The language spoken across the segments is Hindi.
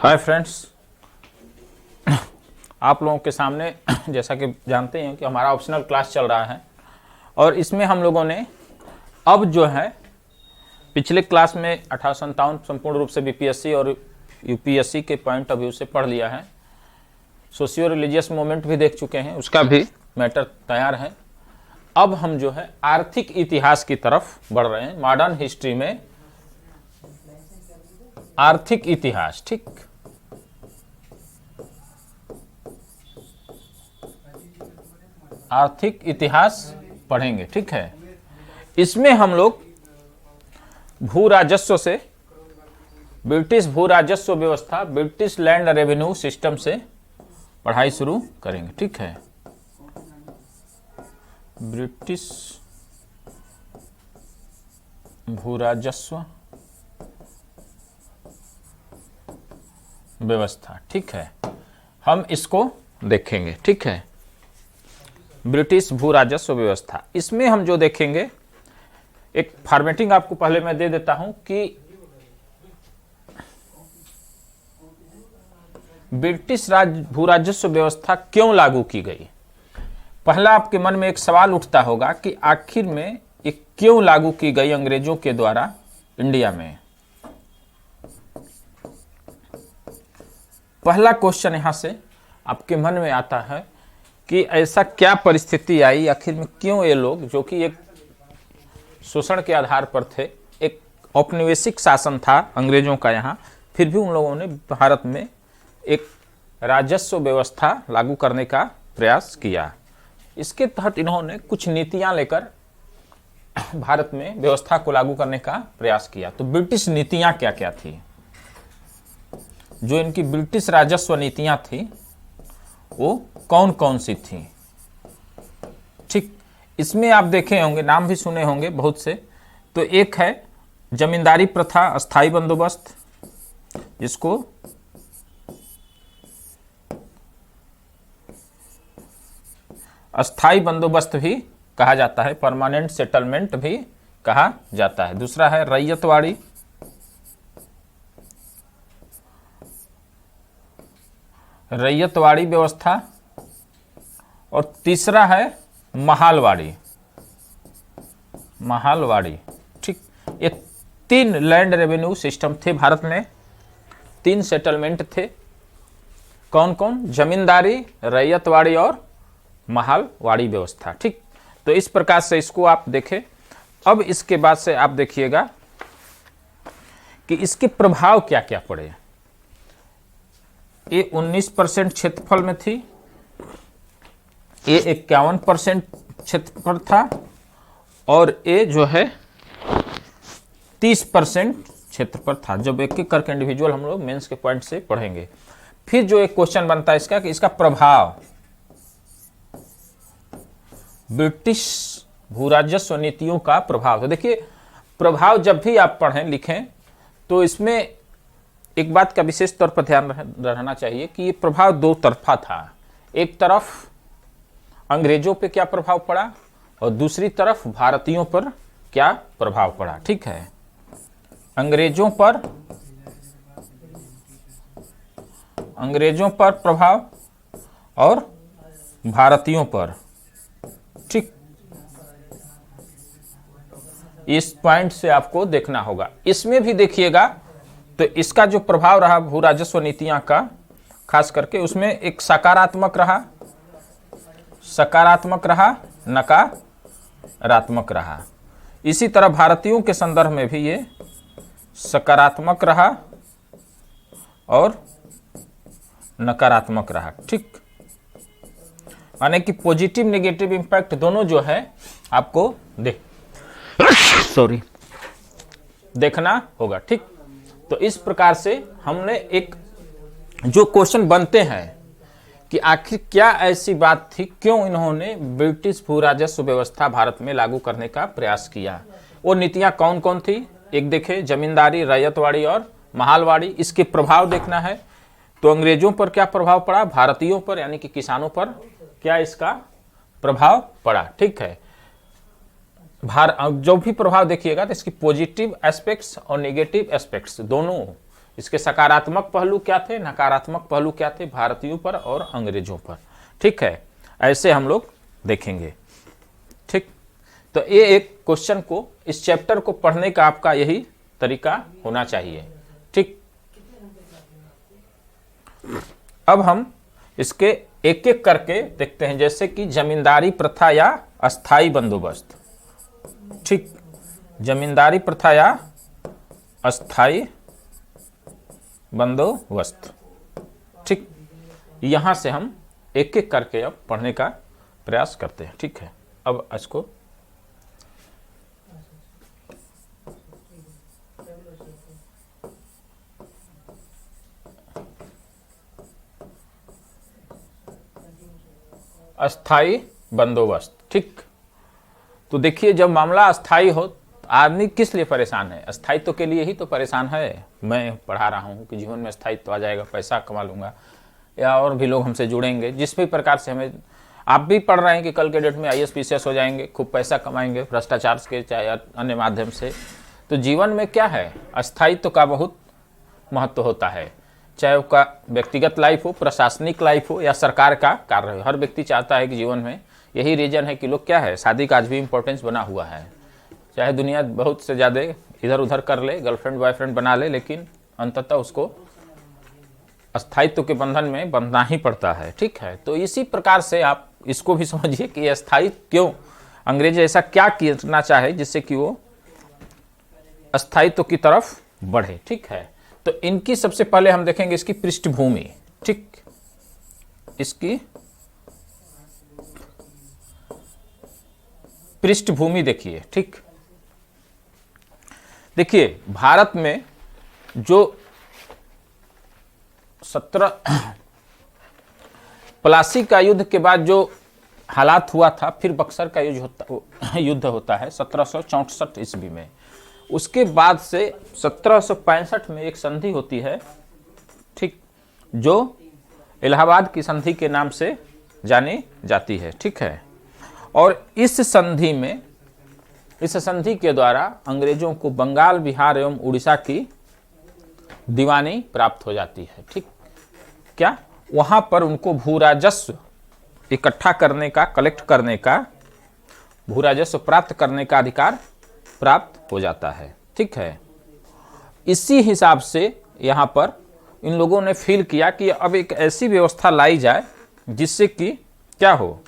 हाय फ्रेंड्स, आप लोगों के सामने जैसा कि जानते हैं कि हमारा ऑप्शनल क्लास चल रहा है और इसमें हम लोगों ने अब जो है पिछले क्लास में 1857 संपूर्ण रूप से बीपीएससी और यूपीएससी के पॉइंट ऑफ व्यू से पढ़ लिया है। सोशियो रिलीजियस मूवमेंट भी देख चुके हैं, उसका भी मैटर तैयार है। अब हम जो है आर्थिक इतिहास की तरफ बढ़ रहे हैं। मॉडर्न हिस्ट्री में आर्थिक इतिहास, ठीक, आर्थिक इतिहास पढ़ेंगे, ठीक है। इसमें हम लोग भू राजस्व से, ब्रिटिश भू राजस्व व्यवस्था, ब्रिटिश लैंड रेवेन्यू सिस्टम से पढ़ाई शुरू करेंगे, ठीक है। ब्रिटिश भू राजस्व व्यवस्था, ठीक है, हम इसको देखेंगे, ठीक है। ब्रिटिश भू राजस्व व्यवस्था, इसमें हम जो देखेंगे, एक फॉर्मेटिंग आपको पहले मैं दे देता हूं कि ब्रिटिश भू राजस्व व्यवस्था क्यों लागू की गई। पहला आपके मन में एक सवाल उठता होगा कि आखिर में ये क्यों लागू की गई अंग्रेजों के द्वारा इंडिया में। पहला क्वेश्चन यहां से आपके मन में आता है कि ऐसा क्या परिस्थिति आई, आखिर में क्यों ये लोग, जो कि एक शोषण के आधार पर थे, एक औपनिवेशिक शासन था अंग्रेजों का यहाँ, फिर भी उन लोगों ने भारत में एक राजस्व व्यवस्था लागू करने का प्रयास किया। इसके तहत इन्होंने कुछ नीतियां लेकर भारत में व्यवस्था को लागू करने का प्रयास किया। तो ब्रिटिश नीतियां क्या क्या थी, जो इनकी ब्रिटिश राजस्व नीतियां थी वो कौन कौन सी थी, ठीक। इसमें आप देखे होंगे, नाम भी सुने होंगे बहुत से। तो एक है जमींदारी प्रथा, अस्थाई बंदोबस्त, जिसको अस्थाई बंदोबस्त भी कहा जाता है, परमानेंट सेटलमेंट भी कहा जाता है। दूसरा है रैयतवाड़ी, रैयतवाड़ी व्यवस्था, और तीसरा है महालवाड़ी, महालवाड़ी, ठीक। ये तीन लैंड रेवेन्यू सिस्टम थे भारत में, तीन सेटलमेंट थे। कौन कौन? जमींदारी, रैयतवाड़ी और महालवाड़ी व्यवस्था, ठीक। तो इस प्रकार से इसको आप देखें। अब इसके बाद से आप देखिएगा कि इसके प्रभाव क्या क्या पड़े। ये 19% क्षेत्रफल में थी, ये 51% क्षेत्रफल था, और ये जो है 30% क्षेत्रफल था। जब एक एक करके इंडिविजुअल हम लोग मेंस के पॉइंट से पढ़ेंगे। फिर जो एक क्वेश्चन बनता है इसका कि इसका प्रभाव, ब्रिटिश भू राजस्व नीतियों का प्रभाव। तो देखिए, प्रभाव जब भी आप पढ़ें लिखें तो इसमें एक बात का विशेष तौर पर ध्यान रहना चाहिए कि ये प्रभाव दो तरफा था। एक तरफ अंग्रेजों पे क्या प्रभाव पड़ा और दूसरी तरफ भारतीयों पर क्या प्रभाव पड़ा, ठीक है। अंग्रेजों पर प्रभाव और भारतीयों पर, ठीक। इस पॉइंट से आपको देखना होगा। इसमें भी देखिएगा तो इसका जो प्रभाव रहा भू राजस्व नीतियां का, खास करके उसमें एक सकारात्मक रहा, नकारात्मक रहा। इसी तरह भारतीयों के संदर्भ में भी ये सकारात्मक रहा और नकारात्मक रहा, ठीक। माने कि पॉजिटिव नेगेटिव इंपैक्ट दोनों जो है आपको देखना होगा, ठीक। तो इस प्रकार से हमने एक जो क्वेश्चन बनते हैं कि आखिर क्या ऐसी बात थी, क्यों इन्होंने ब्रिटिश भू राजस्व व्यवस्था भारत में लागू करने का प्रयास किया। वो नीतियां कौन कौन थी, एक देखे जमींदारी, रैयतवाड़ी और महालवाड़ी। इसके प्रभाव देखना है तो अंग्रेजों पर क्या प्रभाव पड़ा, भारतीयों पर यानी कि किसानों पर क्या इसका प्रभाव पड़ा, ठीक है। जो भी प्रभाव देखिएगा तो इसकी पॉजिटिव एस्पेक्ट्स और नेगेटिव एस्पेक्ट्स दोनों इसके सकारात्मक पहलू क्या थे, नकारात्मक पहलू क्या थे भारतीयों पर और अंग्रेजों पर। ठीक है, ऐसे हम लोग देखेंगे। ठीक, तो ये एक क्वेश्चन को, इस चैप्टर को पढ़ने का आपका यही तरीका होना चाहिए। ठीक, अब हम इसके एक एक करके देखते हैं, जैसे कि जमींदारी प्रथा या अस्थाई बंदोबस्त। ठीक, जमींदारी प्रथा या अस्थाई बंदोबस्त। ठीक, यहां से हम एक एक करके अब पढ़ने का प्रयास करते हैं। ठीक है, अब इसको अस्थाई बंदोबस्त। ठीक, तो देखिए जब मामला अस्थाई हो, आदमी किस लिए परेशान है? अस्थायित्व के लिए ही तो परेशान है। मैं पढ़ा रहा हूँ कि जीवन में स्थायित्व आ जाएगा, पैसा कमा लूंगा, या और भी लोग हमसे जुड़ेंगे, जिस भी प्रकार से हमें, आप भी पढ़ रहे हैं कि कल के डेट में IAS PCS हो जाएंगे, खूब पैसा कमाएंगे भ्रष्टाचार के चाहे अन्य माध्यम से। तो जीवन में क्या है, अस्थायित्व का बहुत महत्व होता है, चाहे उसका व्यक्तिगत लाइफ हो, प्रशासनिक लाइफ हो, या सरकार का कार्य हो। हर व्यक्ति चाहता है कि जीवन में, यही रीजन है कि लोग क्या है, शादी का आज भी इंपॉर्टेंस बना हुआ है। चाहे दुनिया बहुत से ज़्यादा इधर उधर कर ले, गर्लफ्रेंड बॉयफ्रेंड बना ले, लेकिन अंततः उसको अस्थायित्व के बंधन में बंधना ही पड़ता है। ठीक है, तो इसी प्रकार से आप इसको भी समझिए कि अस्थायित्व क्यों, अंग्रेज ऐसा क्या करना चाहे जिससे कि वो अस्थायित्व की तरफ बढ़े। ठीक है, तो इनकी सबसे पहले हम देखेंगे इसकी पृष्ठभूमि। ठीक, इसकी पृष्ठभूमि देखिए। ठीक, देखिए भारत में जो 17 प्लासी का युद्ध के बाद जो हालात हुआ था, फिर बक्सर का युद्ध होता है 1764 ईस्वी में। उसके बाद से 1765 में एक संधि होती है, ठीक, जो इलाहाबाद की संधि के नाम से जानी जाती है। ठीक है, और इस संधि के द्वारा अंग्रेजों को बंगाल, बिहार एवं उड़ीसा की दीवानी प्राप्त हो जाती है। ठीक, क्या वहां पर उनको भू राजस्व इकट्ठा करने का, कलेक्ट करने का, भू राजस्व प्राप्त करने का अधिकार प्राप्त हो जाता है। ठीक है, इसी हिसाब से यहाँ पर इन लोगों ने फील किया कि अब एक ऐसी व्यवस्था लाई जाए जिससे कि क्या हो,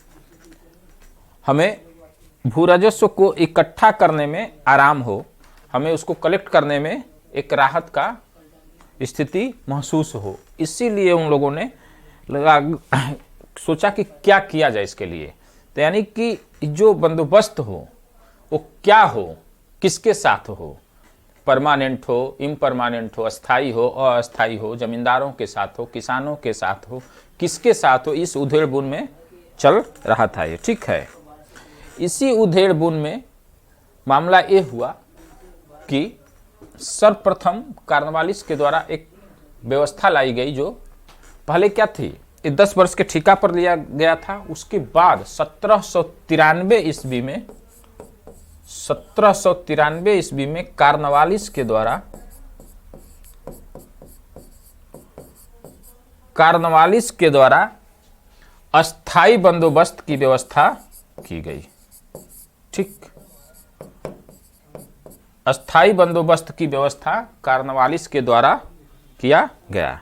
हमें भू राजस्व को इकट्ठा करने में आराम हो, हमें उसको कलेक्ट करने में एक राहत का स्थिति महसूस हो। इसीलिए उन लोगों ने सोचा कि क्या किया जाए इसके लिए। तो यानी कि जो बंदोबस्त हो वो क्या हो, किसके साथ हो, परमानेंट हो, इम्परमानेंट हो, अस्थाई हो, अस्थाई हो, जमींदारों के साथ हो, किसानों के साथ हो, किसके साथ हो, इस उधेड़-बुन में चल रहा था ये। ठीक है, इसी उधेड़-बुन में मामला ये हुआ कि सर्वप्रथम कॉर्नवालिस के द्वारा एक व्यवस्था लाई गई, जो पहले क्या थी, ये 10 वर्ष के ठेका पर लिया गया था। उसके बाद 1793 ईस्वी में कॉर्नवालिस के द्वारा अस्थाई बंदोबस्त की व्यवस्था की गई। ठीक, अस्थाई बंदोबस्त की व्यवस्था कॉर्नवालिस के द्वारा किया गया।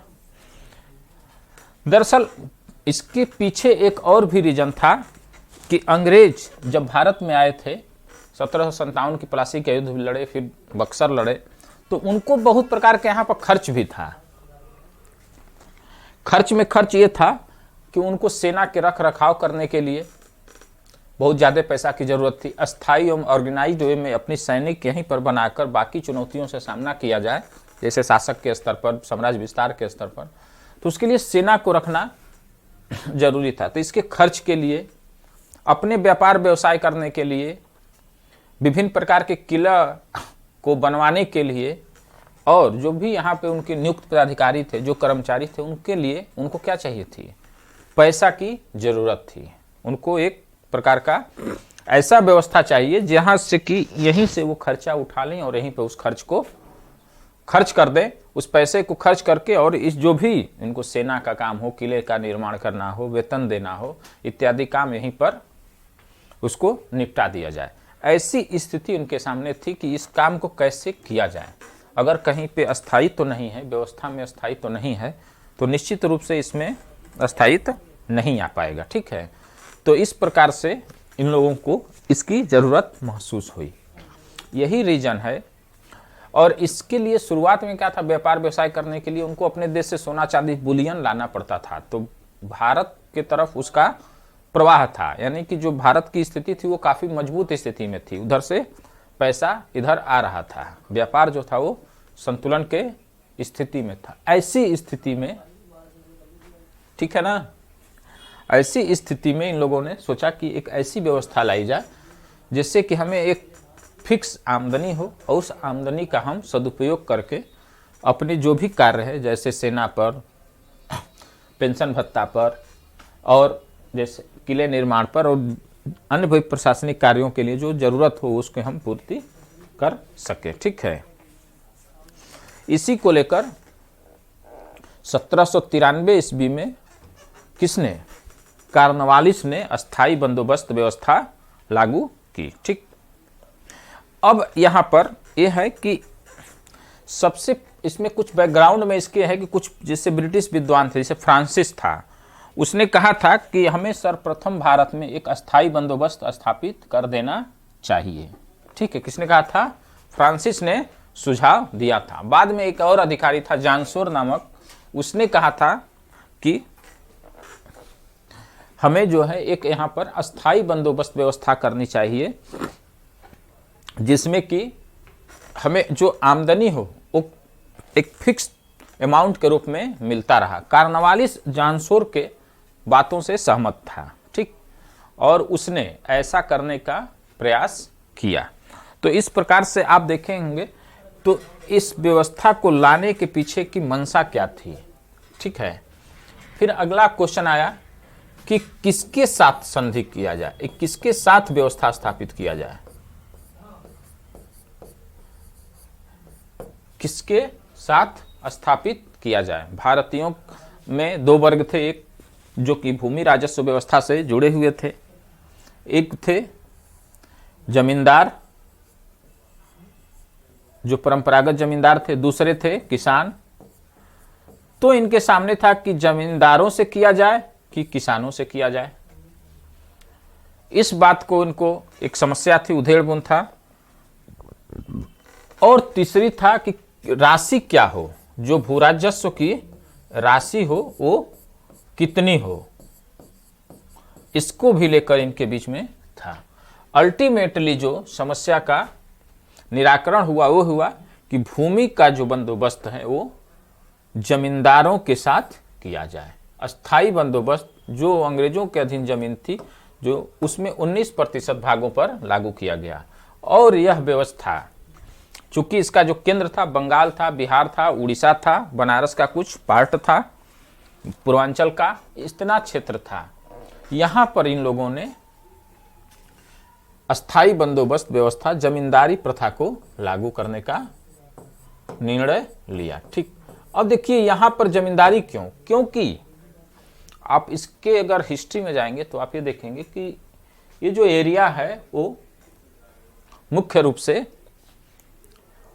दरअसल इसके पीछे एक और भी रीजन था कि अंग्रेज जब भारत में आए थे, 1757 की प्लासी का युद्ध भी लड़े, फिर बक्सर लड़े, तो उनको बहुत प्रकार के यहाँ पर खर्च भी था। खर्च में खर्च ये था कि उनको सेना के रख रखाव करने के लिए बहुत ज़्यादा पैसा की जरूरत थी। अस्थाई एवं ऑर्गेनाइज्ड वे में अपनी सैनिक यहीं पर बनाकर बाकी चुनौतियों से सामना किया जाए, जैसे शासक के स्तर पर, साम्राज्य विस्तार के स्तर पर, तो उसके लिए सेना को रखना जरूरी था। तो इसके खर्च के लिए, अपने व्यापार व्यवसाय करने के लिए, विभिन्न प्रकार के किला को बनवाने के लिए, और जो भी यहाँ पे उनके नियुक्त पदाधिकारी थे, जो कर्मचारी थे, उनके लिए उनको क्या चाहिए थी, पैसा की जरूरत थी। उनको एक प्रकार का ऐसा व्यवस्था चाहिए जहाँ से कि यहीं से वो खर्चा उठा लें और यहीं पे उस खर्च को खर्च कर दें, उस पैसे को खर्च करके, और इस जो भी इनको सेना का काम हो, किले का निर्माण करना हो, वेतन देना हो, इत्यादि काम यहीं पर उसको निपटा दिया जाए। ऐसी स्थिति उनके सामने थी कि इस काम को कैसे किया जाए। अगर कहीं पे अस्थायित्व तो नहीं है, व्यवस्था में अस्थायित्व तो नहीं है, तो निश्चित रूप से इसमें अस्थायित्व नहीं आ पाएगा। ठीक है, तो इस प्रकार से इन लोगों को इसकी ज़रूरत महसूस हुई, यही रीज़न है। और इसके लिए शुरुआत में क्या था, व्यापार व्यवसाय करने के लिए उनको अपने देश से सोना चांदी बुलियन लाना पड़ता था, तो भारत के तरफ उसका प्रवाह था, यानी कि जो भारत की स्थिति थी वो काफ़ी मजबूत स्थिति में थी, उधर से पैसा इधर आ रहा था, व्यापार जो था वो संतुलन के स्थिति में था। ऐसी स्थिति में, ठीक है ना, ऐसी स्थिति में इन लोगों ने सोचा कि एक ऐसी व्यवस्था लाई जाए जिससे कि हमें एक फिक्स आमदनी हो और उस आमदनी का हम सदुपयोग करके अपने जो भी कार्य है, जैसे सेना पर, पेंशन भत्ता पर, और जैसे किले निर्माण पर, और अन्य भी प्रशासनिक कार्यों के लिए जो जरूरत हो उसके हम पूर्ति कर सके। ठीक है, इसी को लेकर 1793 ईस्वी में किसने, कार्नवालिस ने अस्थाई बंदोबस्त व्यवस्था लागू की। ठीक, अब यहाँ पर यह है कि सबसे इसमें कुछ बैकग्राउंड में इसके है कि कुछ जैसे ब्रिटिश विद्वान थे, जैसे फ्रांसिस था, उसने कहा था कि हमें सर्वप्रथम भारत में एक अस्थाई बंदोबस्त स्थापित कर देना चाहिए। ठीक है, किसने कहा था, फ्रांसिस ने सुझाव दिया था। बाद में एक और अधिकारी था जानसोर नामक, उसने कहा था कि हमें जो है एक यहाँ पर अस्थाई बंदोबस्त व्यवस्था करनी चाहिए जिसमें कि हमें जो आमदनी हो वो एक फिक्स अमाउंट के रूप में मिलता रहा। कार्नवालिस जानसोर के बातों से सहमत था। ठीक, और उसने ऐसा करने का प्रयास किया। तो इस प्रकार से आप देखेंगे तो इस व्यवस्था को लाने के पीछे की मंशा क्या थी। ठीक है, फिर अगला क्वेश्चन आया कि किसके साथ संधि किया जाए, किसके साथ व्यवस्था स्थापित किया जाए, किसके साथ स्थापित किया जाए। भारतीयों में दो वर्ग थे, एक जो कि भूमि राजस्व व्यवस्था से जुड़े हुए थे, एक थे जमींदार जो परंपरागत जमींदार थे, दूसरे थे किसान। तो इनके सामने था कि जमींदारों से किया जाए कि किसानों से किया जाए। इस बात को इनको एक समस्या थी, उधेड़बुन था। और तीसरी था कि राशि क्या हो, जो भू राजस्व की राशि हो वो कितनी हो, इसको भी लेकर इनके बीच में था। अल्टीमेटली जो समस्या का निराकरण हुआ वो हुआ कि भूमि का जो बंदोबस्त है वो जमींदारों के साथ किया जाए। अस्थाई बंदोबस्त जो अंग्रेजों के अधीन जमीन थी, जो उसमें 19% भागों पर लागू किया गया। और यह व्यवस्था चूंकि इसका जो केंद्र था बंगाल था, बिहार था, उड़ीसा था, बनारस का कुछ पार्ट था, पूर्वांचल का इतना क्षेत्र था, यहाँ पर इन लोगों ने अस्थाई बंदोबस्त व्यवस्था, जमींदारी प्रथा को लागू करने का निर्णय लिया। ठीक, अब देखिए यहाँ पर जमींदारी क्यों, क्योंकि आप इसके अगर हिस्ट्री में जाएंगे तो आप ये देखेंगे कि ये जो एरिया है वो मुख्य रूप से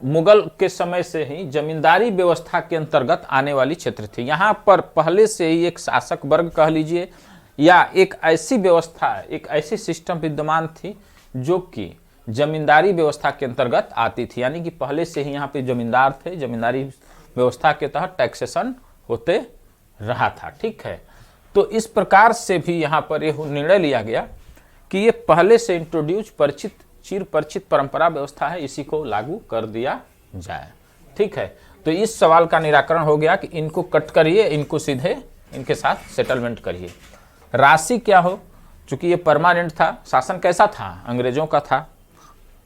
मुगल के समय से ही जमींदारी व्यवस्था के अंतर्गत आने वाली क्षेत्र थी। यहाँ पर पहले से ही एक शासक वर्ग कह लीजिए या एक ऐसी व्यवस्था, एक ऐसी सिस्टम विद्यमान थी जो कि जमींदारी व्यवस्था के अंतर्गत आती थी। यानी कि पहले से ही यहाँ पे जमींदार थे, जमींदारी व्यवस्था के तहत टैक्सेशन होते रहा था। ठीक है, तो इस प्रकार से भी यहाँ पर यह निर्णय लिया गया कि ये पहले से इंट्रोड्यूस परिचित, चिर परिचित परंपरा व्यवस्था है, इसी को लागू कर दिया जाए। ठीक है, तो इस सवाल का निराकरण हो गया कि इनको कट करिए, इनको सीधे इनके साथ सेटलमेंट करिए। राशि क्या हो, चूंकि ये परमानेंट था, शासन कैसा था, अंग्रेजों का था।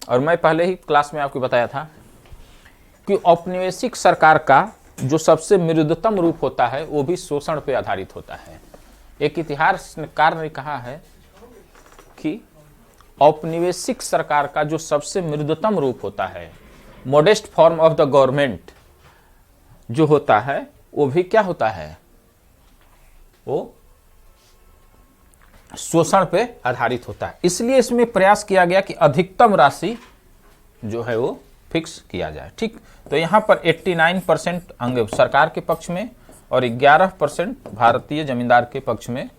और मैं पहले ही क्लास में आपको बताया था कि औपनिवेशिक सरकार का जो सबसे मृदुतम रूप होता है वो भी शोषण पर आधारित होता है। एक इतिहासकार ने कहा है कि औपनिवेशिक सरकार का जो सबसे मृदुतम रूप होता है, modest form of the government, जो होता है वो भी क्या होता है, वो शोषण पे आधारित होता है। इसलिए इसमें प्रयास किया गया कि अधिकतम राशि जो है वो फिक्स किया जाए। ठीक, तो यहाँ पर 89% अंग सरकार के पक्ष में और 11% भारतीय जमींदार के पक्ष में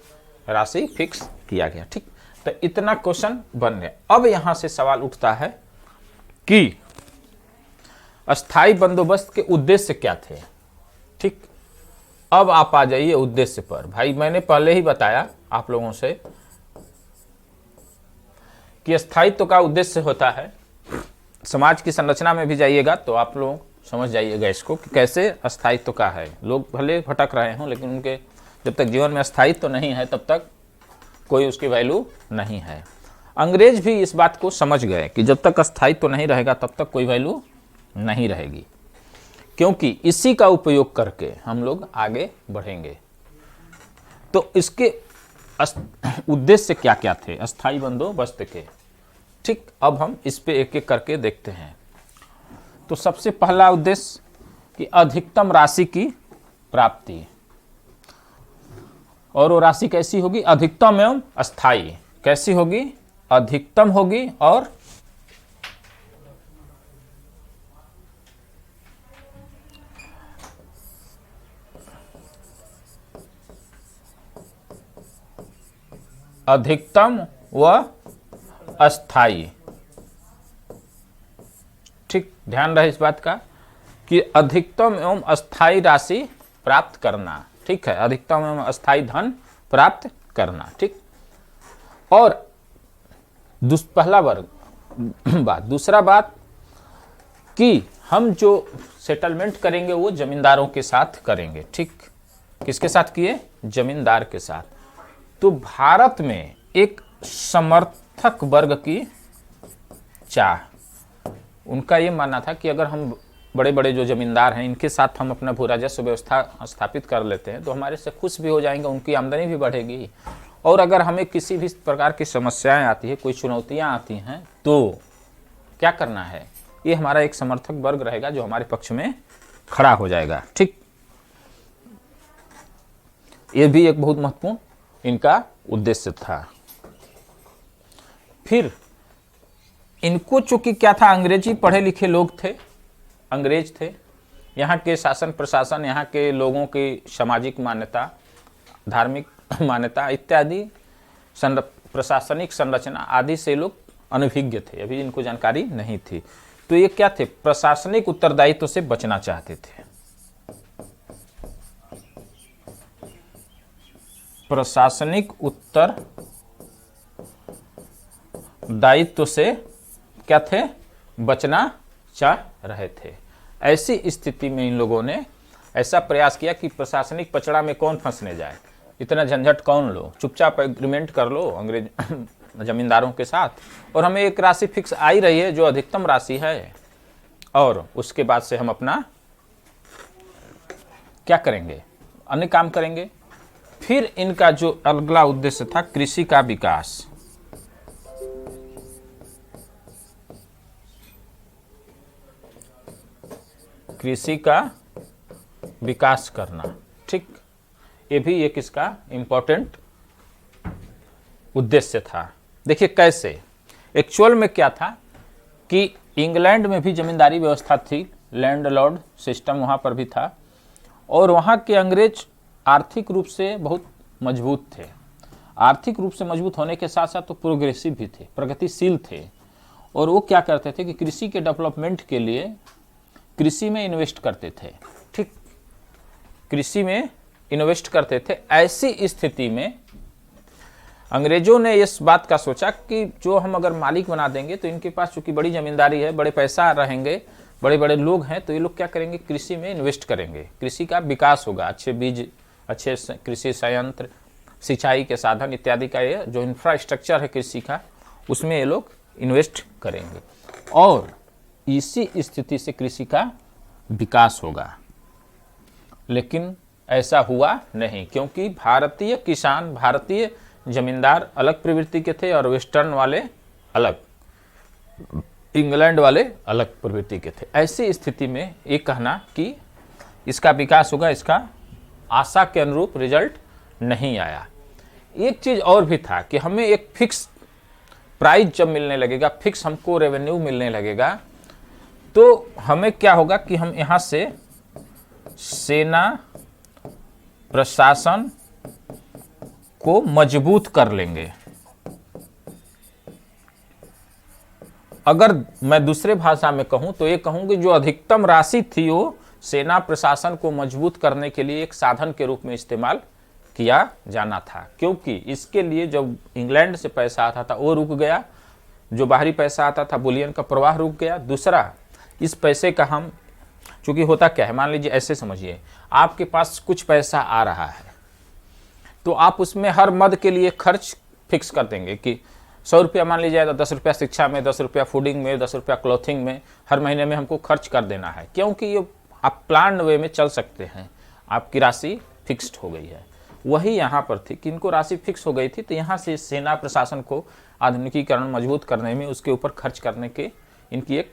राशि फिक्स किया गया। ठीक, तो इतना क्वेश्चन बन गया। अब यहाँ से सवाल उठता है कि अस्थाई बंदोबस्त के उद्देश्य क्या थे। ठीक, अब आप आ जाइए उद्देश्य पर। भाई मैंने पहले ही बताया आप लोगों से कि स्थायित्व का उद्देश्य होता है, समाज की संरचना में भी जाइएगा तो आप लोग समझ जाइएगा इसको कि कैसे अस्थायित्व का है। लोग भले भटक रहे हों लेकिन उनके जब तक जीवन में अस्थायित्व नहीं है तब तक कोई उसकी वैल्यू नहीं है। अंग्रेज भी इस बात को समझ गए कि जब तक अस्थायित्व नहीं रहेगा तब तक कोई वैल्यू नहीं रहेगी, क्योंकि इसी का उपयोग करके हम लोग आगे बढ़ेंगे। तो इसके उद्देश्य क्या क्या थे अस्थाई बंदोबस्त के। ठीक, अब हम इस पे एक एक करके देखते हैं। तो सबसे पहला उद्देश्य कि अधिकतम राशि की प्राप्ति, और वो राशि कैसी होगी, अधिकतम एवं अस्थाई। कैसी होगी, अधिकतम होगी और अधिकतम व अस्थाई। ठीक, ध्यान रहे इस बात का कि अधिकतम एवं अस्थाई राशि प्राप्त करना। ठीक है, अधिकतम एवं अस्थाई धन प्राप्त करना। ठीक, और पहला वर्ग बात। दूसरा बात कि हम जो सेटलमेंट करेंगे वो जमींदारों के साथ करेंगे। ठीक, किसके साथ किए, जमींदार के साथ। तो भारत में एक समर्थक वर्ग की चाह, उनका ये मानना था कि अगर हम बड़े बड़े जो जमींदार हैं इनके साथ हम अपना भू राजस्व व्यवस्था स्थापित कर लेते हैं तो हमारे से खुश भी हो जाएंगे, उनकी आमदनी भी बढ़ेगी। और अगर हमें किसी भी प्रकार की समस्याएं आती है, कोई चुनौतियां आती हैं, तो क्या करना है, ये हमारा एक समर्थक वर्ग रहेगा जो हमारे पक्ष में खड़ा हो जाएगा। ठीक, ये भी एक बहुत महत्वपूर्ण इनका उद्देश्य था। फिर इनको चूंकि क्या था, अंग्रेजी पढ़े लिखे लोग थे, अंग्रेज थे, यहाँ के शासन प्रशासन, यहाँ के लोगों की सामाजिक मान्यता, धार्मिक मान्यता इत्यादि, प्रशासनिक संरचना आदि से लोग अनभिज्ञ थे, अभी इनको जानकारी नहीं थी। तो ये क्या थे, प्रशासनिक उत्तरदायित्व से बचना चाहते थे। प्रशासनिक उत्तरदायित्व से क्या थे, बचना चाह रहे थे। ऐसी स्थिति में इन लोगों ने ऐसा प्रयास किया कि प्रशासनिक पचड़ा में कौन फंसने जाए, इतना झंझट कौन लो, चुपचाप एग्रीमेंट कर लो अंग्रेज जमींदारों के साथ, और हमें एक राशि फिक्स आई रही है जो अधिकतम राशि है, और उसके बाद से हम अपना क्या करेंगे, अन्य काम करेंगे। फिर इनका जो अगला उद्देश्य था, कृषि का विकास। कृषि का विकास करना। ठीक, ये भी एक इसका इंपॉर्टेंट उद्देश्य था। देखिए कैसे, एक्चुअल में क्या था कि इंग्लैंड में भी जमींदारी व्यवस्था थी, लैंडलॉर्ड सिस्टम वहाँ पर भी था, और वहाँ के अंग्रेज आर्थिक रूप से बहुत मजबूत थे। आर्थिक रूप से मजबूत होने के साथ साथ तो प्रोग्रेसिव भी थे, प्रगतिशील थे, और वो क्या करते थे कि कृषि के डेवलपमेंट के लिए कृषि में इन्वेस्ट करते थे। ठीक, कृषि में इन्वेस्ट करते थे। ऐसी स्थिति में अंग्रेजों ने इस बात का सोचा कि जो हम अगर मालिक बना देंगे तो इनके पास चूंकि बड़ी जमींदारी है, बड़े पैसा रहेंगे, बड़े बड़े लोग हैं, तो ये लोग क्या करेंगे, कृषि में इन्वेस्ट करेंगे, कृषि का विकास होगा, अच्छे बीज, अच्छे कृषि संयंत्र, सिंचाई के साधन इत्यादि का ये जो इंफ्रास्ट्रक्चर है कृषि का, उसमें ये लोग इन्वेस्ट करेंगे, और इसी स्थिति से कृषि का विकास होगा। लेकिन ऐसा हुआ नहीं, क्योंकि भारतीय किसान, भारतीय जमींदार अलग प्रवृत्ति के थे और वेस्टर्न वाले अलग, इंग्लैंड वाले अलग प्रवृत्ति के थे। ऐसी स्थिति में ये कहना कि इसका विकास होगा, इसका आशा के अनुरूप रिजल्ट नहीं आया। एक चीज़ और भी था कि हमें एक फिक्स प्राइस जब मिलने लगेगा, फिक्स हमको रेवेन्यू मिलने लगेगा, तो हमें क्या होगा कि हम यहाँ से सेना प्रशासन को मजबूत कर लेंगे। अगर मैं दूसरे भाषा में कहूं तो ये कहूं कि जो अधिकतम राशि थी वो सेना प्रशासन को मजबूत करने के लिए एक साधन के रूप में इस्तेमाल किया जाना था, क्योंकि इसके लिए जब इंग्लैंड से पैसा आता था वो रुक गया, जो बाहरी पैसा आता था बुलियन का प्रवाह रुक गया। दूसरा, इस पैसे का हम, चूंकि होता क्या है, मान लीजिए ऐसे समझिए, आपके पास कुछ पैसा आ रहा है तो आप उसमें हर मद के लिए खर्च फिक्स कर देंगे कि 100 रुपया मान लीजिए, तो 10 रुपया शिक्षा में, 10 रुपया फूडिंग में, 10 रुपया क्लॉथिंग में हर महीने में हमको खर्च कर देना है, क्योंकि ये आप प्लान वे में चल सकते हैं, आपकी राशि फिक्स्ड हो गई है। वही यहाँ पर थी कि इनको राशि फिक्स हो गई थी, तो यहाँ से सेना प्रशासन को आधुनिकीकरण मजबूत करने में, उसके ऊपर खर्च करने के इनकी एक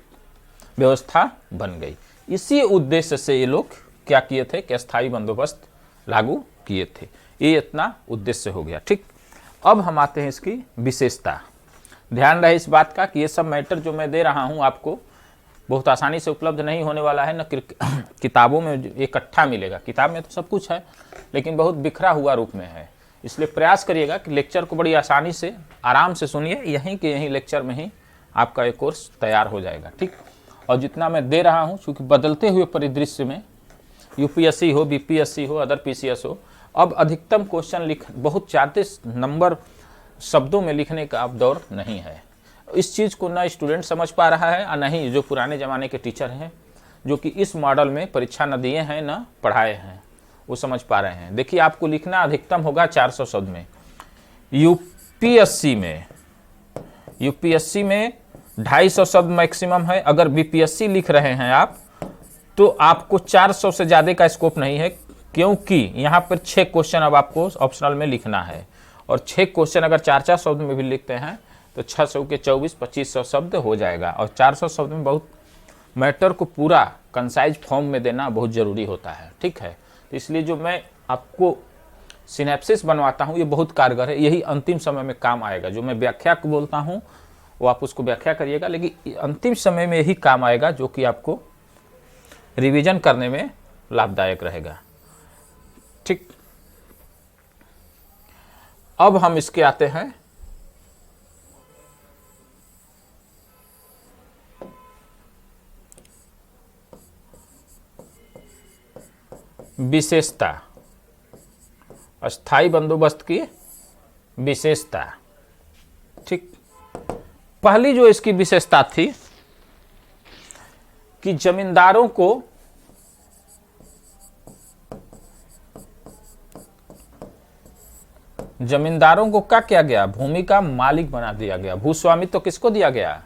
व्यवस्था बन गई। इसी उद्देश्य से ये लोग क्या किए थे कि अस्थायी बंदोबस्त लागू किए थे। ये इतना उद्देश्य हो गया। ठीक, अब हम आते हैं इसकी विशेषता। ध्यान रहे इस बात का कि ये सब मैटर जो मैं दे रहा हूँ आपको बहुत आसानी से उपलब्ध नहीं होने वाला है, न किताबों में इकट्ठा मिलेगा। किताब में तो सब कुछ है लेकिन बहुत बिखरा हुआ रूप में है, इसलिए प्रयास करिएगा कि लेक्चर को बड़ी आसानी से आराम से सुनिए, यहीं के यहीं लेक्चर में ही आपका ये कोर्स तैयार हो जाएगा। ठीक, और जितना मैं दे रहा हूँ, चूँकि बदलते हुए परिदृश्य में यूपीएससी हो, बीपीएससी हो, अदर पीसीएस हो, अब अधिकतम क्वेश्चन बहुत ज़्यादा नंबर शब्दों में लिखने का अब दौर नहीं है। इस चीज़ को ना स्टूडेंट समझ पा रहा है और न ही जो पुराने ज़माने के टीचर हैं जो कि इस मॉडल में परीक्षा न दिए हैं न पढ़ाए हैं, वो समझ पा रहे हैं। देखिए, आपको लिखना अधिकतम होगा 400 शब्द में। यूपीएससी में 250 शब्द मैक्सिमम है। अगर बीपीएससी लिख रहे हैं आप तो आपको 400 से ज़्यादा का स्कोप नहीं है, क्योंकि यहाँ पर 6 क्वेश्चन अब आपको ऑप्शनल में लिखना है, और 6 क्वेश्चन अगर 4-4 शब्द में भी लिखते हैं तो 600 के 24-2500 शब्द हो जाएगा, और 400 शब्द में बहुत मैटर को पूरा कंसाइज फॉर्म में देना बहुत ज़रूरी होता है। ठीक है, तो इसलिए जो मैं आपको सिनेप्सिस बनवाता हूँ ये बहुत कारगर है, यही अंतिम समय में काम आएगा। जो मैं व्याख्या को बोलता हूँ वो आप उसको व्याख्या करिएगा, लेकिन अंतिम समय में यही काम आएगा जो कि आपको रिवीजन करने में लाभदायक रहेगा। ठीक, अब हम इसके आते हैं विशेषता, अस्थाई बंदोबस्त की विशेषता। ठीक, पहली जो इसकी विशेषता थी कि जमींदारों को क्या किया गया, भूमि का मालिक बना दिया गया। भूस्वामित्व तो किसको दिया गया,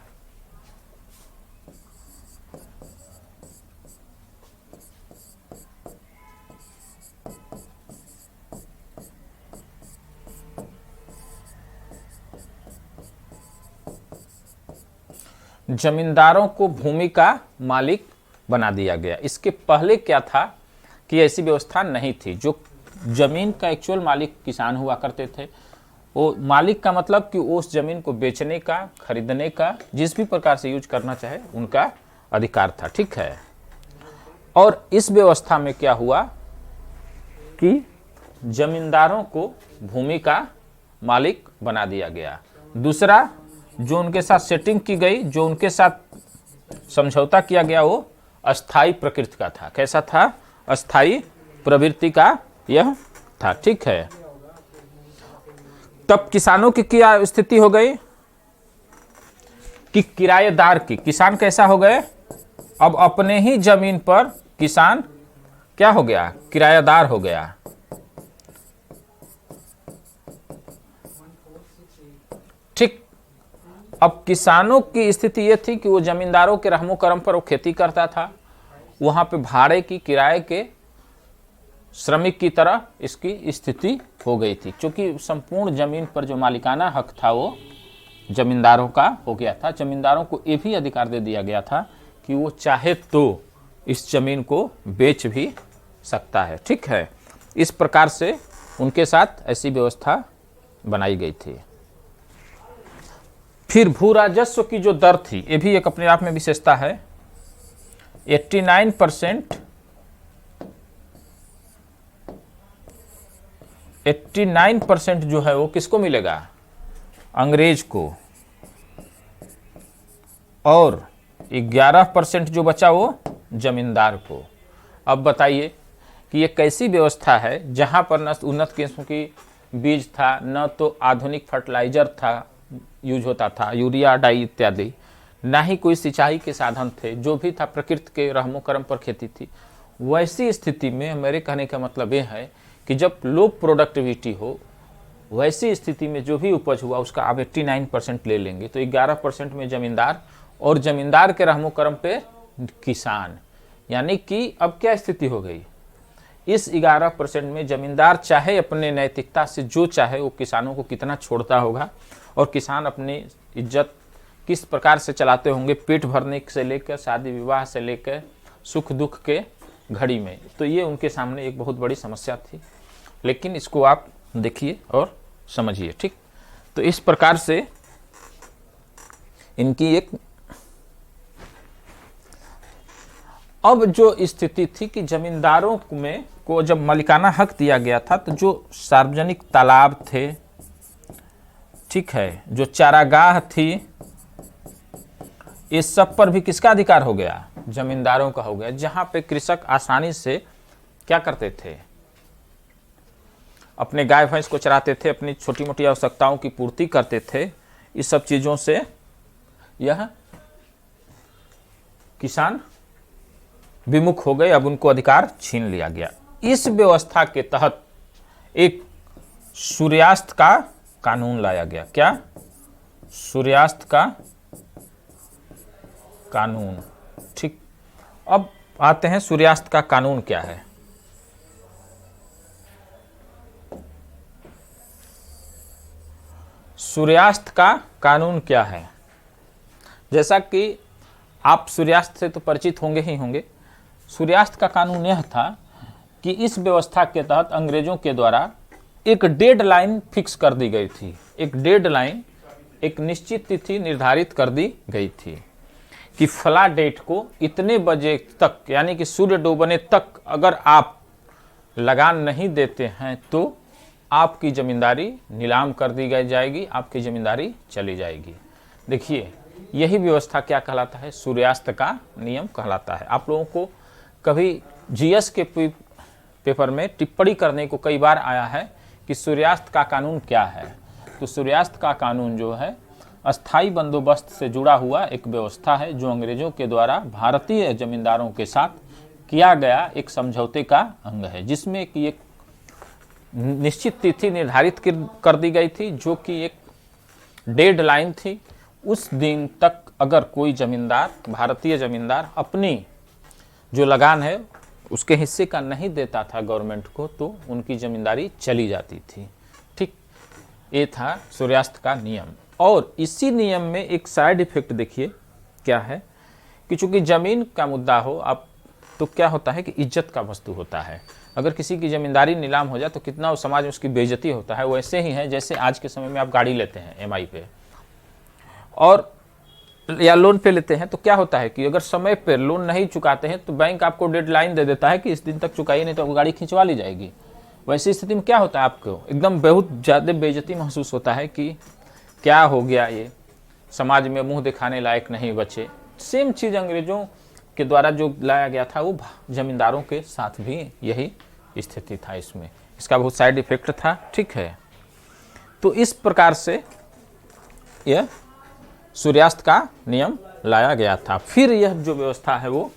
जमींदारों को भूमि का मालिक बना दिया गया। इसके पहले क्या था कि ऐसी व्यवस्था नहीं थी। जो जमीन का एक्चुअल मालिक किसान हुआ करते थे, वो मालिक का मतलब कि उस जमीन को बेचने का, खरीदने का, जिस भी प्रकार से यूज करना चाहे उनका अधिकार था। ठीक है, और इस व्यवस्था में क्या हुआ कि जमींदारों को भूमि का मालिक बना दिया गया। दूसरा, जो उनके साथ सेटिंग की गई, जो उनके साथ समझौता किया गया, वो अस्थाई प्रकृति का था। कैसा था, अस्थाई प्रवृत्ति का यह था। ठीक है, तब किसानों की क्या स्थिति हो गई कि किराएदार की, किसान कैसा हो गए, अब अपने ही जमीन पर किसान क्या हो गया, किराएदार हो गया। ठीक, अब किसानों की स्थिति यह थी कि वो जमींदारों के रहमो करम पर वो खेती करता था, वहां पे भाड़े की, किराए के श्रमिक की तरह इसकी स्थिति हो गई थी, क्योंकि संपूर्ण जमीन पर जो मालिकाना हक था वो जमींदारों का हो गया था। जमींदारों को ये भी अधिकार दे दिया गया था कि वो चाहे तो इस जमीन को बेच भी सकता है। ठीक है, इस प्रकार से उनके साथ ऐसी व्यवस्था बनाई गई थी। फिर भू राजस्व की जो दर थी, ये भी एक अपने आप में विशेषता है। 89% 89% जो है वो किसको मिलेगा? अंग्रेज को, और 11% जो बचा वो जमींदार को। अब बताइए कि ये कैसी व्यवस्था है जहां पर न उन्नत किस्म की बीज था, न तो आधुनिक फर्टिलाइजर था यूज होता था, यूरिया, डाई इत्यादि, ना ही कोई सिंचाई के साधन थे, जो भी था प्रकृति के रहमो करम पर खेती थी। वैसी स्थिति में मेरे कहने का मतलब ये है कि जब लो प्रोडक्टिविटी हो, वैसी स्थिति में जो भी उपज हुआ उसका आप 89% ले लेंगे, तो 11% में जमींदार, और जमींदार के रहमो करम पे किसान। यानी कि अब क्या स्थिति हो गई? इस 11% में जमींदार चाहे अपने नैतिकता से जो चाहे वो किसानों को कितना छोड़ता होगा, और किसान अपनी इज्जत किस प्रकार से चलाते होंगे, पेट भरने से लेकर शादी विवाह से लेकर सुख दुख के घड़ी में। तो ये उनके सामने एक बहुत बड़ी समस्या थी, लेकिन इसको आप देखिए और समझिए। ठीक, तो इस प्रकार से इनकी एक अब जो स्थिति थी कि जमींदारों में को जब मालिकाना हक दिया गया था, तो जो सार्वजनिक तालाब थे, ठीक है, जो चारागाह थी, इस सब पर भी किसका अधिकार हो गया? जमींदारों का हो गया। जहां पे कृषक आसानी से क्या करते थे? अपने गाय भैंस को चराते थे, अपनी छोटी मोटी आवश्यकताओं की पूर्ति करते थे। इस सब चीजों से यह किसान विमुख हो गए, अब उनको अधिकार छीन लिया गया। इस व्यवस्था के तहत एक सूर्यास्त का कानून लाया गया। क्या? सूर्यास्त का कानून। ठीक, अब आते हैं सूर्यास्त का कानून क्या है। सूर्यास्त का कानून क्या है? जैसा कि आप सूर्यास्त से तो परिचित होंगे ही होंगे। सूर्यास्त का कानून यह था कि इस व्यवस्था के तहत अंग्रेजों के द्वारा एक डेडलाइन फिक्स कर दी गई थी। एक डेडलाइन, एक निश्चित तिथि निर्धारित कर दी गई थी कि फला डेट को इतने बजे तक, यानी कि सूर्य डूबने तक अगर आप लगान नहीं देते हैं तो आपकी जमींदारी नीलाम कर दी जाएगी, आपकी जमींदारी चली जाएगी। देखिए, यही व्यवस्था क्या कहलाता है? सूर्यास्त का नियम कहलाता है। आप लोगों को कभी जीएस के पेपर में टिप्पणी करने को कई बार आया है कि सूर्यास्त का कानून क्या है। तो सूर्यास्त का कानून जो है अस्थाई बंदोबस्त से जुड़ा हुआ एक व्यवस्था है, जो अंग्रेजों के द्वारा भारतीय जमींदारों के साथ किया गया एक समझौते का अंग है, जिसमें कि एक निश्चित तिथि निर्धारित कर दी गई थी, जो कि एक डेडलाइन थी। उस दिन तक अगर कोई जमींदार, भारतीय जमींदार, अपनी जो लगान है उसके हिस्से का नहीं देता था गवर्नमेंट को, तो उनकी जमींदारी चली जाती थी। ठीक, ये था सूर्यास्त का नियम। और इसी नियम में एक साइड इफेक्ट देखिए क्या है कि चूंकि जमीन का मुद्दा हो आप, तो क्या होता है कि इज्जत का वस्तु होता है। अगर किसी की जमींदारी नीलाम हो जाए तो कितना उस समाज में उसकी बेइज्जती होता है। वैसे ही है जैसे आज के समय में आप गाड़ी लेते हैं एमआई पे और या लोन पे लेते हैं, तो क्या होता है कि अगर समय पर लोन नहीं चुकाते हैं तो बैंक आपको डेडलाइन दे देता है कि इस दिन तक चुकाइए, नहीं तो गाड़ी खिंचवा ली जाएगी। वैसी स्थिति में क्या होता है, आपको एकदम बहुत ज़्यादा बेइज्जती महसूस होता है कि क्या हो गया, ये समाज में मुंह दिखाने लायक नहीं बचे। सेम चीज़ अंग्रेजों के द्वारा जो लाया गया था वो जमींदारों के साथ भी यही स्थिति था। इसमें इसका बहुत साइड इफेक्ट था। ठीक है, तो इस प्रकार से यह सूर्यास्त का नियम लाया गया था। फिर यह जो व्यवस्था है वो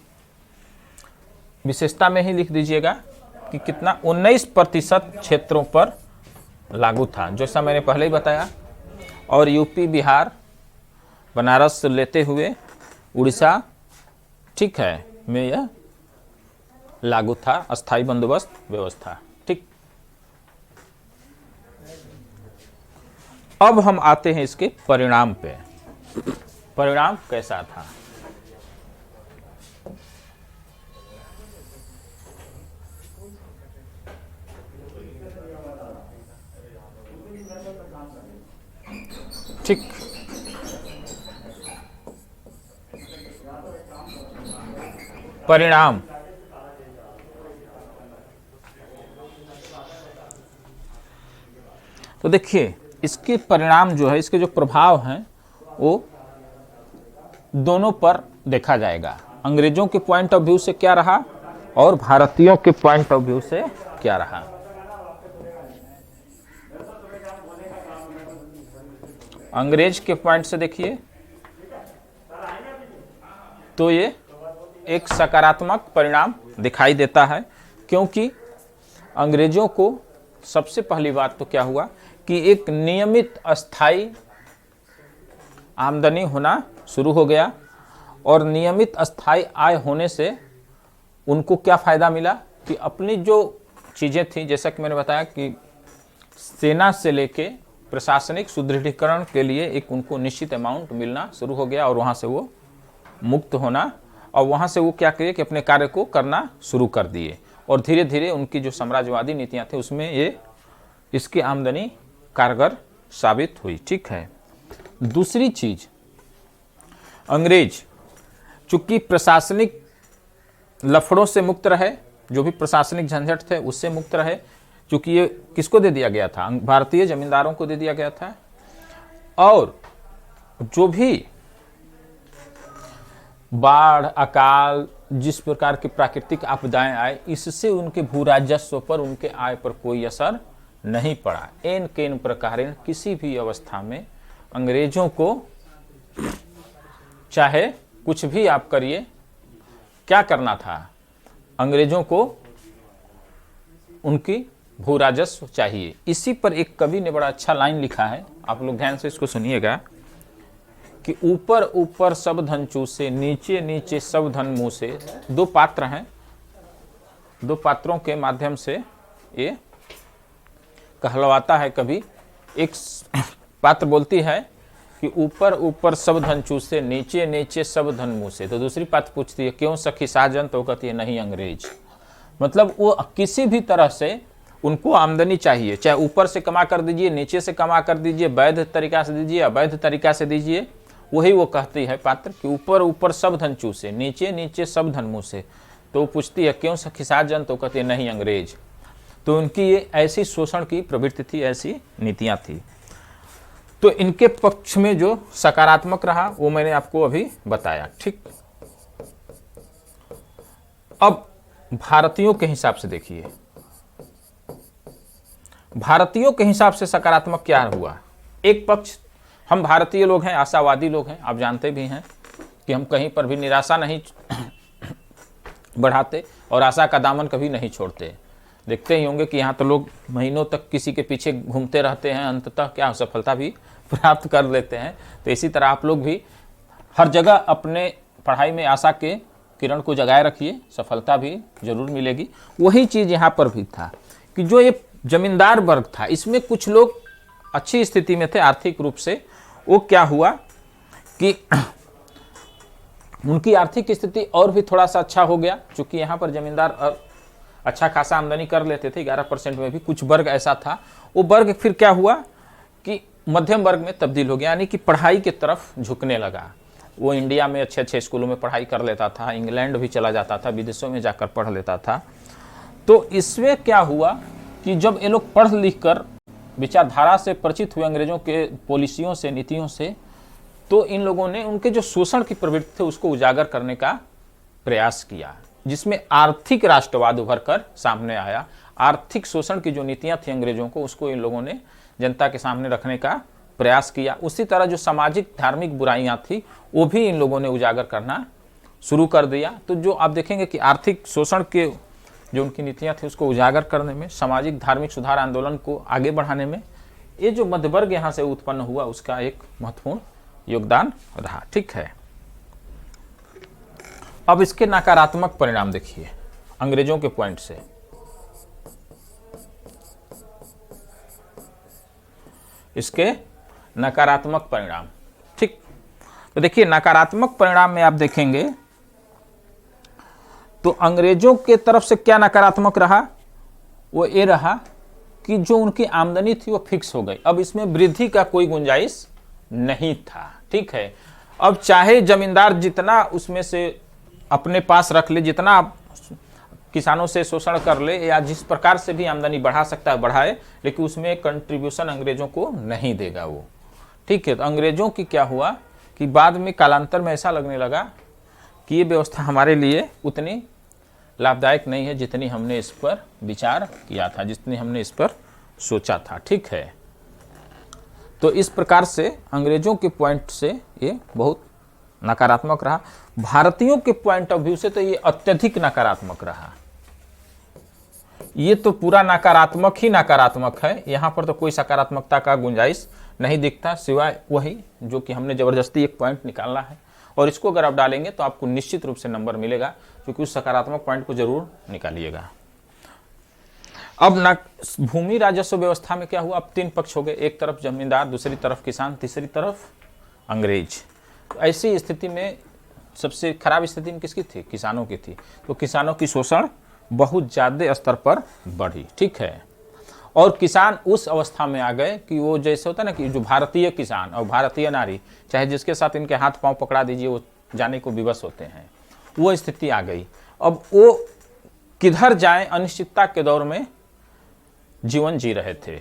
विशेषता में ही लिख दीजिएगा कि कितना 19% क्षेत्रों पर लागू था, जैसा मैंने पहले ही बताया। और यूपी, बिहार, बनारस से लेते हुए उड़ीसा, ठीक है, में यह लागू था अस्थाई बंदोबस्त व्यवस्था। ठीक, अब हम आते हैं इसके परिणाम पे। परिणाम कैसा था? ठीक। परिणाम, तो देखिए इसके परिणाम जो है, इसके जो प्रभाव हैं वो दोनों पर देखा जाएगा। अंग्रेजों के पॉइंट ऑफ व्यू से क्या रहा और भारतीयों के पॉइंट ऑफ व्यू से क्या रहा। अंग्रेज के पॉइंट से देखिए तो ये एक सकारात्मक परिणाम दिखाई देता है, क्योंकि अंग्रेजों को सबसे पहली बात तो क्या हुआ कि एक नियमित अस्थाई आमदनी होना शुरू हो गया, और नियमित अस्थाई आय होने से उनको क्या फ़ायदा मिला कि अपनी जो चीज़ें थी, जैसा कि मैंने बताया कि सेना से लेके प्रशासनिक सुदृढ़ीकरण के लिए एक उनको निश्चित अमाउंट मिलना शुरू हो गया, और वहाँ से वो मुक्त होना, और वहाँ से वो क्या किए कि अपने कार्य को करना शुरू कर दिए, और धीरे धीरे उनकी जो साम्राज्यवादी नीतियाँ थी उसमें ये इसकी आमदनी कारगर साबित हुई। ठीक है। दूसरी चीज, अंग्रेज चूंकि प्रशासनिक लफड़ों से मुक्त रहे, जो भी प्रशासनिक झंझट थे उससे मुक्त रहे, चूंकि ये किसको दे दिया गया था, भारतीय जमींदारों को दे दिया गया था, और जो भी बाढ़, अकाल, जिस प्रकार की प्राकृतिक आपदाएं आए, इससे उनके भू राजस्व पर, उनके आय पर कोई असर नहीं पड़ा। एन केन प्रकारेण किसी भी अवस्था में अंग्रेजों को चाहे कुछ भी आप करिए, क्या करना था, अंग्रेजों को उनकी भू राजस्व चाहिए। इसी पर एक कवि ने बड़ा अच्छा लाइन लिखा है, आप लोग ध्यान से इसको सुनिएगा कि ऊपर ऊपर सब धन चूसे, नीचे नीचे सब धन मुंह से। दो पात्र हैं, दो पात्रों के माध्यम से ये कहलवाता है कवि। एक पात्र बोलती है कि ऊपर ऊपर सब धन चूसे, नीचे नीचे सब धन मुंह से। तो दूसरी पात्र पूछती है क्यों सखी साजन, तो कहती है नहीं अंग्रेज। मतलब वो किसी भी तरह से उनको आमदनी चाहिए, चाहे ऊपर से कमा कर दीजिए, नीचे से कमा कर दीजिए, वैध तरीका से दीजिए, अवैध तरीका से दीजिए। वही वो कहती है पात्र कि ऊपर ऊपर सब धन चूसे, नीचे नीचे सब धन मुंह से। तो वो पूछती है क्यों सखी साजन, तो कहती है नहीं अंग्रेज। तो उनकी ये ऐसी शोषण की प्रवृत्ति थी, ऐसी नीतियां थी। तो इनके पक्ष में जो सकारात्मक रहा वो मैंने आपको अभी बताया। ठीक। अब भारतीयों के हिसाब से देखिए, भारतीयों के हिसाब से सकारात्मक क्या हुआ। एक पक्ष, हम भारतीय लोग हैं, आशावादी लोग हैं, आप जानते भी हैं कि हम कहीं पर भी निराशा नहीं बढ़ाते और आशा का दामन कभी नहीं छोड़ते। देखते ही होंगे कि यहाँ तो लोग महीनों तक किसी के पीछे घूमते रहते हैं, अंततः क्या सफलता भी प्राप्त कर लेते हैं। तो इसी तरह आप लोग भी हर जगह अपने पढ़ाई में आशा के किरण को जगाए रखिए, सफलता भी जरूर मिलेगी। वही चीज़ यहाँ पर भी था कि जो ये जमींदार वर्ग था, इसमें कुछ लोग अच्छी स्थिति में थे आर्थिक रूप से। वो क्या हुआ कि उनकी आर्थिक स्थिति और भी थोड़ा सा अच्छा हो गया, चूंकि यहाँ पर जमींदार अच्छा खासा आमदनी कर लेते थे, 11% में भी। कुछ वर्ग ऐसा था, वो वर्ग फिर क्या हुआ कि मध्यम वर्ग में तब्दील हो गया, यानी कि पढ़ाई की तरफ झुकने लगा। वो इंडिया में अच्छे अच्छे स्कूलों में पढ़ाई कर लेता था, इंग्लैंड भी चला जाता था, विदेशों में जाकर पढ़ लेता था। तो इसमें क्या हुआ कि जब ये लोग पढ़ लिख कर विचारधारा से परिचित हुए अंग्रेजों के पॉलिसियों से, नीतियों से, तो इन लोगों ने उनके जो शोषण की प्रवृत्ति थी उसको उजागर करने का प्रयास किया, जिसमें आर्थिक राष्ट्रवाद उभर कर सामने आया। आर्थिक शोषण की जो नीतियां थी अंग्रेजों को, उसको इन लोगों ने जनता के सामने रखने का प्रयास किया। उसी तरह जो सामाजिक धार्मिक बुराइयां थी वो भी इन लोगों ने उजागर करना शुरू कर दिया। तो जो आप देखेंगे कि आर्थिक शोषण के जो उनकी नीतियां थी उसको उजागर करने में, सामाजिक धार्मिक सुधार आंदोलन को आगे बढ़ाने में, ये जो मध्यवर्ग यहाँ से उत्पन्न हुआ उसका एक महत्वपूर्ण योगदान रहा। ठीक है। अब इसके नकारात्मक परिणाम देखिए अंग्रेजों के पॉइंट से। इसके नकारात्मक परिणाम, ठीक। तो देखिए नकारात्मक परिणाम में आप देखेंगे तो अंग्रेजों के तरफ से क्या नकारात्मक रहा, वो ये रहा कि जो उनकी आमदनी थी वो फिक्स हो गई। अब इसमें वृद्धि का कोई गुंजाइश नहीं था। ठीक है, अब चाहे जमींदार जितना उसमें से अपने पास रख ले, जितना किसानों से शोषण कर ले या जिस प्रकार से भी आमदनी बढ़ा सकता है बढ़ाए, लेकिन उसमें कंट्रीब्यूशन अंग्रेजों को नहीं देगा वो। ठीक है, तो अंग्रेजों की क्या हुआ कि बाद में कालांतर में ऐसा लगने लगा कि ये व्यवस्था हमारे लिए उतनी लाभदायक नहीं है जितनी हमने इस पर विचार किया था, जितनी हमने इस पर सोचा था। ठीक है, तो इस प्रकार से अंग्रेजों के पॉइंट से ये बहुत नकारात्मक रहा। भारतीयों के पॉइंट ऑफ व्यू से तो ये अत्यधिक नकारात्मक रहा। ये तो पूरा नकारात्मक ही नकारात्मक है, यहाँ पर तो कोई सकारात्मकता का गुंजाइश नहीं दिखता, सिवाय वही जो कि हमने जबरदस्ती एक पॉइंट निकालना है, और इसको अगर आप डालेंगे तो आपको निश्चित रूप से नंबर मिलेगा, क्योंकि उस सकारात्मक पॉइंट को जरूर निकालिएगा। अब ना भूमि राजस्व व्यवस्था में क्या हुआ, अब तीन पक्ष हो गए, एक तरफ जमींदार, दूसरी तरफ किसान, तीसरी तरफ अंग्रेज। तो ऐसी स्थिति में सबसे खराब स्थिति में किसकी थी, किसानों की थी। तो किसानों की शोषण बहुत ज़्यादा स्तर पर बढ़ी। ठीक है, और किसान उस अवस्था में आ गए कि वो जैसे होता है ना कि जो भारतीय किसान और भारतीय नारी, चाहे जिसके साथ इनके हाथ पांव पकड़ा दीजिए वो जाने को विवश होते हैं, वो स्थिति आ गई। अब वो किधर जाएं, अनिश्चितता के दौर में जीवन जी रहे थे।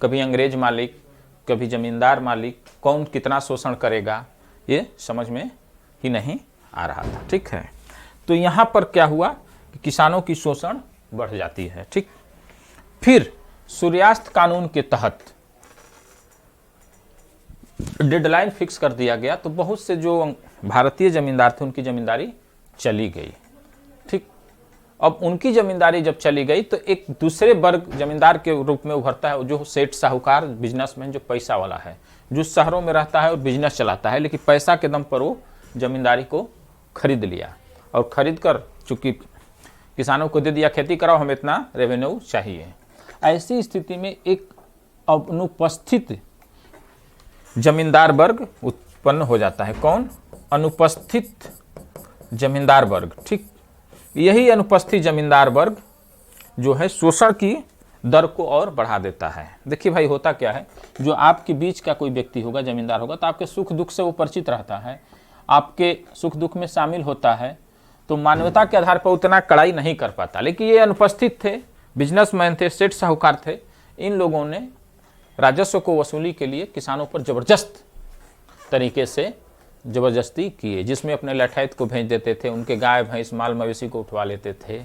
कभी अंग्रेज मालिक, कभी जमींदार मालिक, कौन कितना शोषण करेगा ये समझ में ही नहीं आ रहा था। ठीक है, तो यहाँ पर क्या हुआ कि किसानों की शोषण बढ़ जाती है। ठीक, फिर सूर्यास्त कानून के तहत डेडलाइन फिक्स कर दिया गया, तो बहुत से जो भारतीय जमींदार थे उनकी जमींदारी चली गई। ठीक, अब उनकी जमींदारी जब चली गई तो एक दूसरे वर्ग जमींदार के रूप में उभरता है, जो सेठ साहूकार बिजनेसमैन, जो पैसा वाला है, जो शहरों में रहता है और बिजनेस चलाता है, लेकिन पैसा के दम पर वो जमींदारी को खरीद लिया, और खरीद कर चूंकि किसानों को दे दिया, खेती कराओ, हमें इतना रेवेन्यू चाहिए। ऐसी स्थिति में एक अनुपस्थित जमींदार वर्ग उत्पन्न हो जाता है। कौन? अनुपस्थित जमींदार वर्ग। ठीक, यही अनुपस्थित जमींदार वर्ग जो है शोषण की दर को और बढ़ा देता है। देखिए भाई, होता क्या है, जो आपके बीच का कोई व्यक्ति होगा, जमींदार होगा, तो आपके सुख दुख से वो परिचित रहता है, आपके सुख दुख में शामिल होता है, तो मानवता के आधार पर उतना कड़ाई नहीं कर पाता। लेकिन ये अनुपस्थित थे, बिजनेसमैन थे, सेठ साहूकार थे, इन लोगों ने राजस्व को वसूली के लिए किसानों पर जबरदस्त तरीके से जबरदस्ती किए, जिसमें अपने लठैत को भेज देते थे, उनके गाय भैंस माल मवेशी को उठवा लेते थे,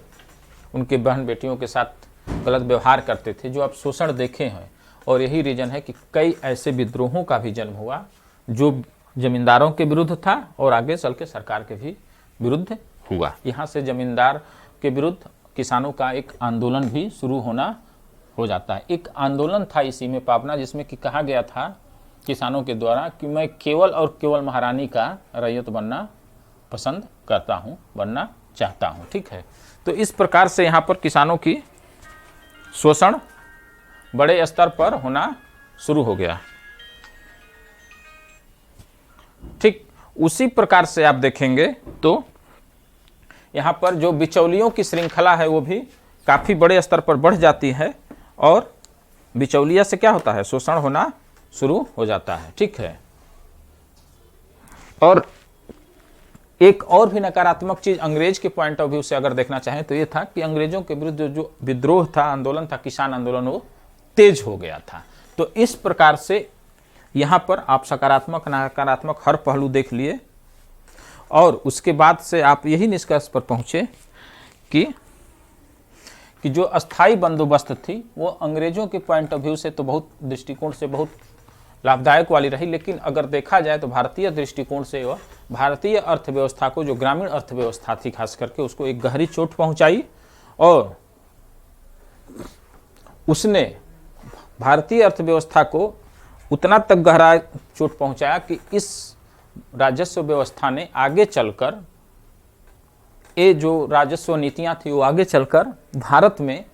उनके बहन बेटियों के साथ गलत व्यवहार करते थे, जो आप शोषण देखे हैं। और यही रीजन है कि कई ऐसे विद्रोहों का भी जन्म हुआ जो जमींदारों के विरुद्ध था और आगे चल के सरकार के भी विरुद्ध हुआ। यहाँ से जमींदार के विरुद्ध किसानों का एक आंदोलन भी शुरू होना हो जाता है। एक आंदोलन था इसी में पाबना, जिसमें कि कहा गया था किसानों के द्वारा कि मैं केवल और केवल महारानी का रैयत बनना पसंद करता हूँ, बनना चाहता हूँ। ठीक है, तो इस प्रकार से यहाँ पर किसानों की शोषण बड़े स्तर पर होना शुरू हो गया। ठीक, उसी प्रकार से आप देखेंगे तो यहाँ पर जो बिचौलियों की श्रृंखला है वो भी काफ़ी बड़े स्तर पर बढ़ जाती है, और बिचौलिया से क्या होता है, शोषण होना शुरू हो जाता है। ठीक है, और एक और भी नकारात्मक चीज अंग्रेज के पॉइंट ऑफ व्यू से अगर देखना चाहें तो ये था कि अंग्रेजों के विरुद्ध जो विद्रोह था, आंदोलन था, किसान आंदोलन, वो तेज हो गया था। तो इस प्रकार से यहाँ पर आप सकारात्मक नकारात्मक हर पहलू देख लिए, और उसके बाद से आप यही निष्कर्ष पर पहुँचे कि जो अस्थाई बंदोबस्त थी वो अंग्रेजों के पॉइंट ऑफ व्यू से तो बहुत दृष्टिकोण से बहुत लाभदायक वाली रही, लेकिन अगर देखा जाए तो भारतीय दृष्टिकोण से वह भारतीय अर्थव्यवस्था को, जो ग्रामीण अर्थव्यवस्था थी खास करके, उसको एक गहरी चोट पहुंचाई, और उसने भारतीय अर्थव्यवस्था को उतना तक गहरा चोट पहुंचाया कि इस राजस्व व्यवस्था ने आगे चलकर, ये जो राजस्व नीतियां थी वो आगे चलकर भारत में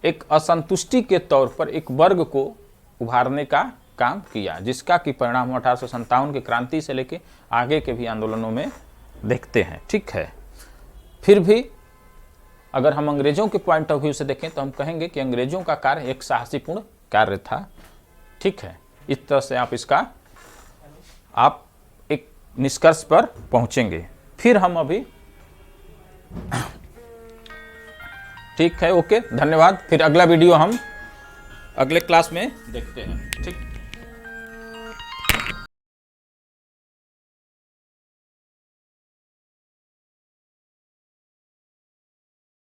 एक असंतुष्टि के तौर पर एक वर्ग को उभारने का काम किया, जिसका कि परिणाम 1857 की क्रांति से लेके आगे के भी आंदोलनों में देखते हैं। ठीक है, फिर भी अगर हम अंग्रेजों के पॉइंट ऑफ व्यू से देखें तो हम कहेंगे कि अंग्रेजों का कार्य एक साहसीपूर्ण कार्य था। ठीक है, इस तरह से आप एक निष्कर्ष पर पहुंचेंगे। फिर हम अभी ठीक है, ओके, धन्यवाद। फिर अगला वीडियो हम अगले क्लास में देखते हैं। ठीक।